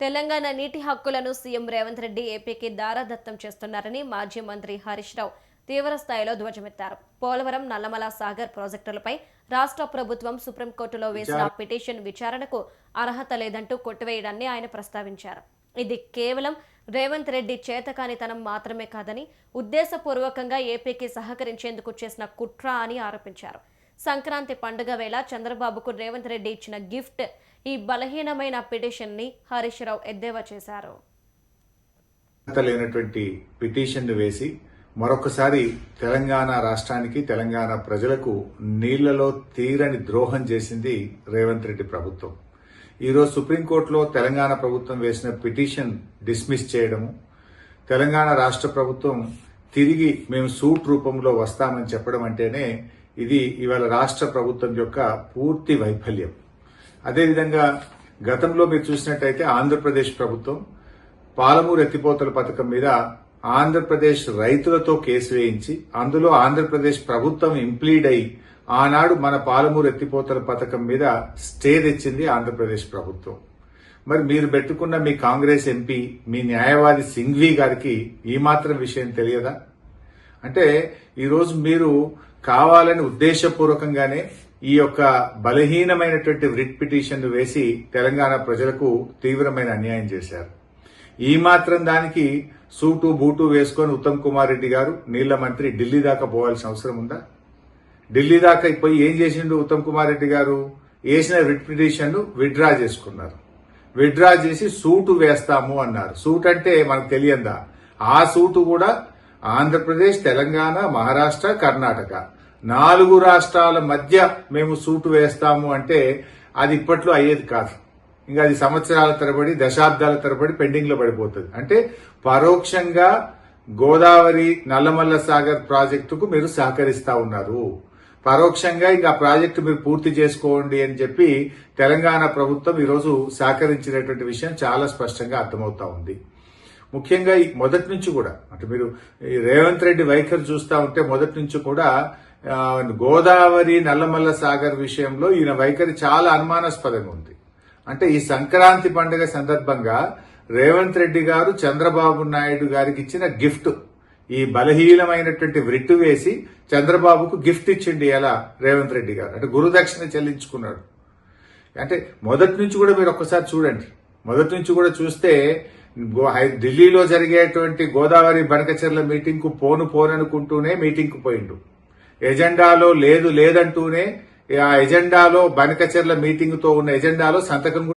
తెలంగాణ నీటి హక్కులను సీఎం రేవంత్ రెడ్డి ఏపీకి దారాదత్తం చేస్తున్నారని మాజీ మంత్రి హరీష్ రావు తీవ్రస్థాయిలో ధ్వజమెత్తారు. పోలవరం, నల్లమల సాగర్ ప్రాజెక్టులపై రాష్ట్ర ప్రభుత్వం సుప్రీంకోర్టులో వేసిన పిటిషన్ విచారణకు అర్హత లేదంటూ కొట్టివేయడాన్ని ఆయన ప్రస్తావించారు. ఇది కేవలం రేవంత్ రెడ్డి చేతకానితనం మాత్రమే కాదని, ఉద్దేశపూర్వకంగా ఏపీకి సహకరించేందుకు చేసిన కుట్ర అని ఆరోపించారు. సంక్రాంతి పండుగ వేళ చంద్రబాబుకు రేవంత్ రెడ్డి ఇచ్చిన గిఫ్ట్ ఈ బలహీనమైన పిటిషన్ ని హరీష్ రావు ఎద్దేవా చేశారు. పిటిషన్ వేసి మరొకసారి తెలంగాణ రాష్ట్రానికి, తెలంగాణ ప్రజలకు నీళ్లలో తీరని ద్రోహం చేసింది రేవంత్ రెడ్డి ప్రభుత్వం. ఈరోజు సుప్రీంకోర్టులో తెలంగాణ ప్రభుత్వం వేసిన పిటిషన్ డిస్మిస్ చేయడము, తెలంగాణ రాష్ట్ర ప్రభుత్వం తిరిగి మేము సూట్ రూపంలో వస్తామని చెప్పడం అంటేనే ఇది ఇవాళ రాష్ట్ర ప్రభుత్వం యొక్క పూర్తి వైఫల్యం. అదేవిధంగా గతంలో మీరు చూసినట్టయితే ఆంధ్రప్రదేశ్ ప్రభుత్వం పాలమూరు ఎత్తిపోతల పథకం మీద ఆంధ్రప్రదేశ్ రైతులతో కేసు వేయించి అందులో ఆంధ్రప్రదేశ్ ప్రభుత్వం ఇంప్లీడ్ అయి ఆనాడు మన పాలమూరు ఎత్తిపోతల పథకం మీద స్టే తెచ్చింది ఆంధ్రప్రదేశ్ ప్రభుత్వం. మరి మీరు పెట్టుకున్న మీ కాంగ్రెస్ ఎంపీ, మీ న్యాయవాది సింఘ్వి గారికి ఈ మాత్రం విషయం తెలియదా? అంటే ఈరోజు మీరు కావాలని ఉద్దేశపూర్వకంగానే ఈ యొక్క బలహీనమైనటువంటి రిట్ పిటిషన్ వేసి తెలంగాణ ప్రజలకు తీవ్రమైన అన్యాయం చేశారు. ఈ మాత్రం దానికి సూటు బూటు వేసుకొని ఉత్తమ్ కుమార్ రెడ్డి గారు నీళ్ల మంత్రి ఢిల్లీ దాకా పోవాల్సిన అవసరం ఉందా? ఢిల్లీ దాకా పోయి ఏం చేసిండు ఉత్తమ్ కుమార్ రెడ్డి గారు? వేసిన రిట్ పిటిషన్ విత్డ్రా చేసుకున్నారు. విత్డ్రా చేసి సూటు వేస్తాము అన్నారు. సూట్ అంటే మనకు తెలియందా? ఆ సూటు కూడా ఆంధ్రప్రదేశ్, తెలంగాణ, మహారాష్ట్ర, కర్ణాటక 4 రాష్ట్రాల మధ్య మేము సూటు వేస్తాము అంటే అది ఇప్పట్లో అయ్యేది కాదు. ఇంకా అది సంవత్సరాల తరబడి, దశాబ్దాల తరబడి పెండింగ్ లో పడిపోతుంది. అంటే పరోక్షంగా గోదావరి, నల్లమల్ల సాగర్ ప్రాజెక్టుకు మీరు సహకరిస్తా ఉన్నారు. పరోక్షంగా ఇంకా ప్రాజెక్టు మీరు పూర్తి చేసుకోండి అని చెప్పి తెలంగాణ ప్రభుత్వం ఈరోజు సహకరించినటువంటి విషయం చాలా స్పష్టంగా అర్థమవుతా ఉంది. ముఖ్యంగా మొదటి నుంచి కూడా అంటే మీరు రేవంత్ రెడ్డి వైఖరి చూస్తా ఉంటే మొదటి నుంచి కూడా గోదావరి, నల్లమల్ల సాగర్ విషయంలో ఈయన వైఖరి చాలా అనుమానాస్పదంగా ఉంది. అంటే ఈ సంక్రాంతి పండుగ సందర్భంగా రేవంత్ రెడ్డి గారు చంద్రబాబు నాయుడు గారికి ఇచ్చిన గిఫ్ట్, ఈ బలహీనమైనటువంటి వ్రిట్టు వేసి చంద్రబాబుకు గిఫ్ట్ ఇచ్చిండి ఎలా రేవంత్ రెడ్డి గారు, అంటే గురుదక్షిణ చెల్లించుకున్నాడు. అంటే మొదటి నుంచి కూడా మీరు ఒక్కసారి చూడండి. మొదటి నుంచి కూడా చూస్తే ఢిల్లీలో జరిగేటువంటి గోదావరి బనకచెర్ల మీటింగ్ కు పోననుకుంటూనే మీటింగ్ కు పోయిండు. ఎజెండాలో లేదంటూనే ఆ ఎజెండాలో బనకచెర్ల మీటింగ్ తో ఉన్న ఎజెండాలో సంతకం కూడా